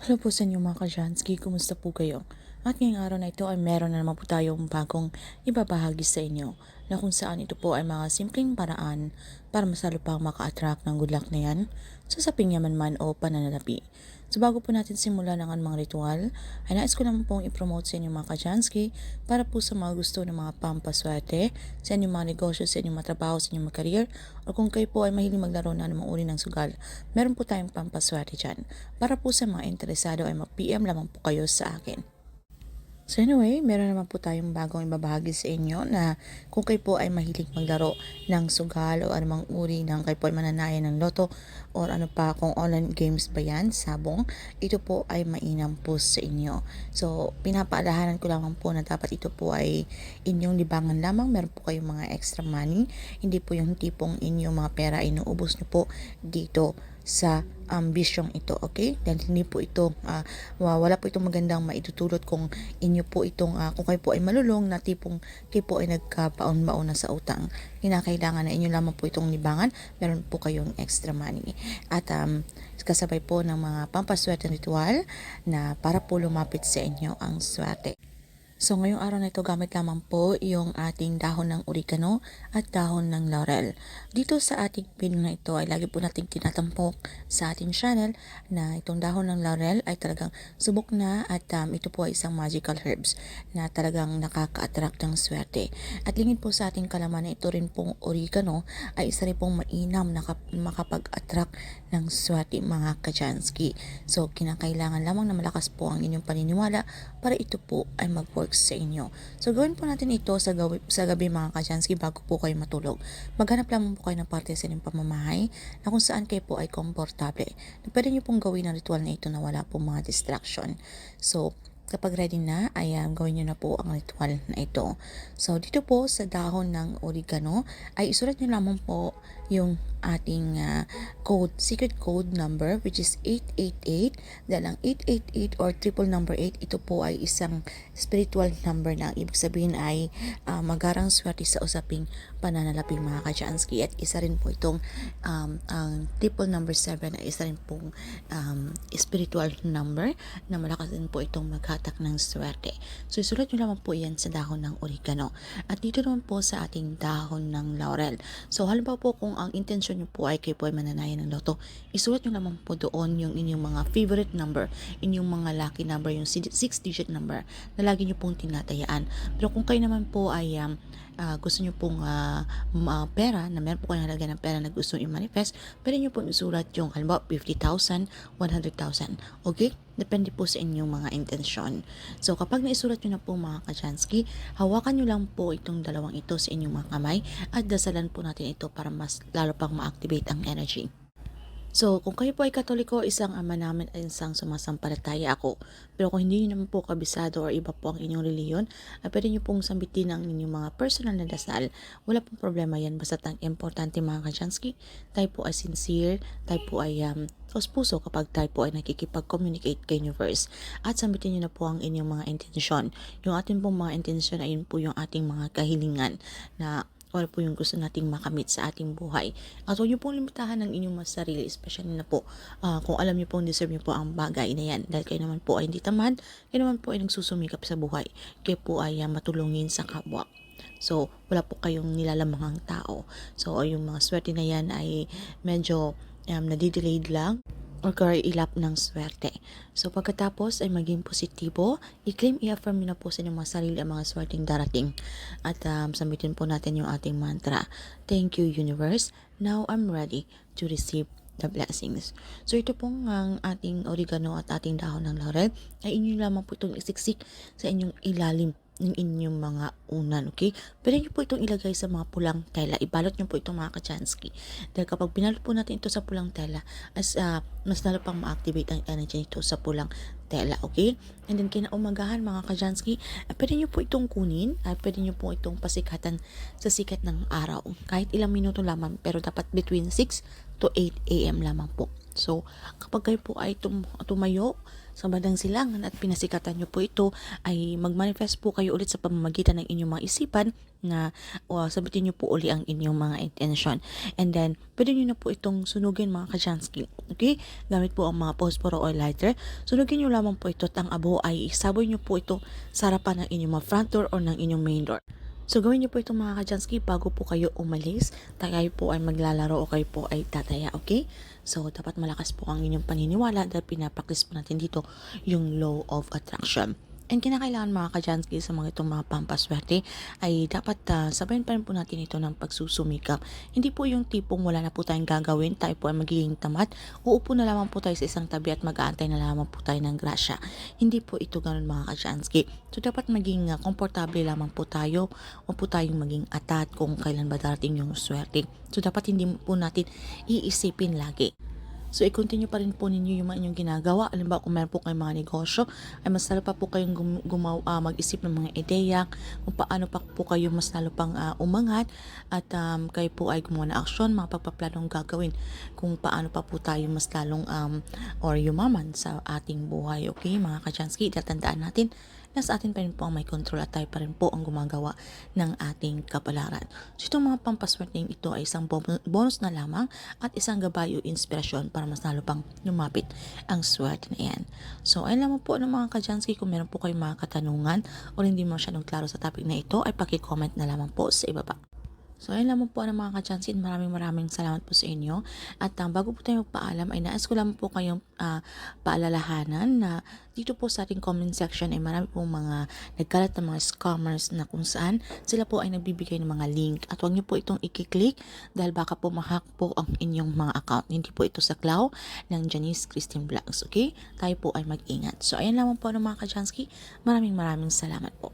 Hello po sa inyo mga ka-Jansky, kumusta po kayo? At ngayong araw na ito ay meron na naman po tayong bagong ibabahagi sa inyo na kung saan ito po ay mga simpleng paraan para mas lalo pang maka-attract ng good luck na yan sa saping yaman man o pananalapi. So bago po natin simulan ang mga ritual, ay nais ko naman pong i-promote sa inyo mga ka-Jansky para po sa mga gusto ng mga pampaswerte, sa inyong mga negosyo, sa inyong mga trabaho, sa inyong mga career, o kung kayo po ay mahilig maglaro na ng mga uri ng sugal, meron po tayong pampaswerte dyan. Para po sa mga interesado ay mag-PM lamang po kayo sa akin. So anyway, meron naman po tayong bagong ibabahagi sa inyo na kung kayo po ay mahilig maglaro ng sugal o anumang uri ng kayo po ay mananayan ng loto or ano pa kung online games ba yan, sabong, ito po ay mainam po sa inyo. So pinapaalahanan ko lamang po na dapat ito po ay inyong libangan lamang, meron po kayong mga extra money, hindi po yung tipong inyong mga pera inuubos nyo po dito sa bisyong ito, okay? Dahil hindi po ito, wala po itong magandang maitutulot kung inyo po itong, kung kayo po ay malulong na tipong kayo po ay nagkapaon-baon na sa utang. Kinakailangan na inyo lamang po itong libangan, meron po kayong extra money. At kasabay po ng mga pampaswerte ritual na para po lumapit sa inyo ang swerte. So ngayong araw na ito gamit lamang po yung ating dahon ng oregano at dahon ng laurel. Dito sa ating video na ito ay lagi po nating tinatampok sa ating channel na itong dahon ng laurel ay talagang subok na at ito po ay isang magical herbs na talagang nakaka-attract ng swerte. At lingid po sa ating kalaman na ito rin pong oregano ay isa rin pong mainam na makapag-attract ng swerte mga kajansky. So kinakailangan lamang na malakas po ang inyong paniniwala para ito po ay mag-work sa inyo. So gawin po natin ito sa gabi mga kajansky bago po kayo matulog. Maghanap lamang po kayo ng parte sa inyong pamamahay na kung saan kayo po ay komportable. Pwede nyo pong gawin ang ritual na ito na wala pong mga distraction. So kapag ready na, ay gawin nyo na po ang ritual na ito. So dito po sa dahon ng oregano ay isulat nyo lamang po yung ating secret code number which is 888. Dahil ang 888 or triple number 8, ito po ay isang spiritual number na ibig sabihin ay magarang swerte sa usaping pananalapi mga kajansky. At isa rin po itong ang triple number 7 ay isa rin pong spiritual number na malakas din po itong maghatak ng swerte. So isulat nyo naman po yan sa dahon ng oregano. At dito naman po sa ating dahon ng laurel. So halimbawa po kung ang intention nyo po ay kayo po ay mananayan ng loto, isulat nyo naman po doon yung inyong mga favorite number, inyong mga lucky number, yung 6-digit number na lagi nyo pong tinatayaan. Pero kung kayo naman po ay gusto nyo pong pera, na meron po kayo nalagyan ng pera na gusto nyo i-manifest, pwede nyo pong isulat yung halimbawa 50,000, 100,000. Okay? Depende po sa inyong mga intensyon. So kapag naisulat nyo na po mga kajansky, hawakan nyo lang po itong dalawang ito sa inyong mga kamay at dasalan po natin ito para mas lalo pang ma-activate ang energy. So, kung kayo po ay Katoliko, isang ama namin ay isang sumasampalataya ako. Pero kung hindi nyo naman po kabisado or iba po ang inyong reliyon, ay pwede nyo pong sambitin ang inyong mga personal na dasal. Wala pong problema yan. Basta ang importante mga kajansky, tayo po ay sincere, tayo po ay taos puso kapag tayo po ay nakikipag-communicate kay universe. At sambitin nyo na po ang inyong mga intensyon. Yung ating pong mga intensyon ay yun po yung ating mga kahilingan na ano po yung gusto nating makamit sa ating buhay. At huwag niyo pong limitahan ng inyong mga sarili, especially na po kung alam niyo pong deserve niyo po ang bagay na yan. Dahil kayo naman po ay hindi tamad, kayo naman po ay nagsusumikap sa buhay. Kayo po ay matulungin sa kapwa. So, wala po kayong nilalamangang tao. So, yung mga swerte na yan ay medyo nadidelayed lang or ilap ng swerte. So pagkatapos ay maging positibo, i-claim, i-affirm nyo na po sa inyong mga sarili ang mga swerteng darating. At sambitin po natin yung ating mantra. Thank you universe, now I'm ready to receive the blessings. So ito pong ang ating oregano at ating dahon ng laurel ay inyo lamang po itong isiksik sa inyong ilalim ng inyong mga unan, okay? Pwede nyo po itong ilagay sa mga pulang tela. Ibalot nyo po itong mga kachansky. Dahil kapag binalot po natin ito sa pulang tela, mas lalo pang ma-activate ang energy nito sa pulang tela, okay? And then kinaumagahan mga kajansky, pwede nyo po itong kunin, pwede nyo po itong pasikatan sa sikat ng araw. Kahit ilang minuto lamang, pero dapat between 6 to 8 a.m. lamang po. So, kapag kayo po ay tumayo sa bandang silangan at pinasikatan nyo po ito, ay mag-manifest po kayo ulit sa pamamagitan ng inyong mga isipan na sabitin nyo po uli ang inyong mga intention. And then, pwede nyo na po itong sunugin mga kajansky. Okay? Gamit po ang mga posporo or lighter. Sunugin nyo lamang po ito at ang abo ay isaboy nyo po ito sa harapan ng inyong mga front door or ng inyong main door. So, gawin niyo po itong mga kajansky bago po kayo umalis. Kayo po ay maglalaro o kayo po ay tataya, okay? So, dapat malakas po ang inyong paniniwala dahil pinapraktis po natin dito yung law of attraction. And kinakailangan mga kajansky sa mga itong mga pampaswerte ay dapat sabayin pa rin po natin ito ng pagsusumikap. Hindi po yung tipong wala na po tayong gagawin, tayo po ay magiging tamad, uupo na lamang po tayo sa isang tabi at mag-aantay na lamang po tayo ng grasya. Hindi po ito ganun mga kajansky. So dapat maging komportable lamang po tayo o po tayong maging atat kung kailan ba darating yung swerte. So dapat hindi po natin iisipin lagi. So, i-continue pa rin po ninyo yung mga inyong ginagawa. Alam ba, kung meron po kayong mga negosyo, ay mas lalo pa po kayong mag-isip ng mga ideya, kung paano pa po kayo mas lalo pang umangat, at kayo po ay gumawa ng aksyon, mga pagpaplanong gagawin, kung paano pa po tayo mas lalong or yumaman sa ating buhay. Okay, mga kachansky, tatandaan natin na sa atin pa rin po ang may control at tayo pa rin po ang gumagawa ng ating kapalaran. So itong mga pampaswerteng ito ay isang bonus na lamang at isang gabay o inspirasyon para mas lalo pang lumapit ang swerte na yan. So ayun lamang po ng mga kajansky, kung meron po kayong mga katanungan o hindi masyadong klaro sa topic na ito ay paki-comment na lamang po sa ibaba. So, ayun lamang po ng mga kachanskin. Maraming salamat po sa inyo. At bago po tayo magpaalam, ay nais ko lang po kayong paalalahanan na dito po sa ating comment section ay marami pong mga nagkalat na mga scammers na kung saan sila po ay nagbibigay ng mga link. At huwag niyo po itong i-click dahil baka po mahack po ang inyong mga account. Hindi po ito sa claw ng Janice Christine Vlogs. Okay? Tayo po ay mag-ingat. So, ayun lamang po ng mga kachansky. Maraming salamat po.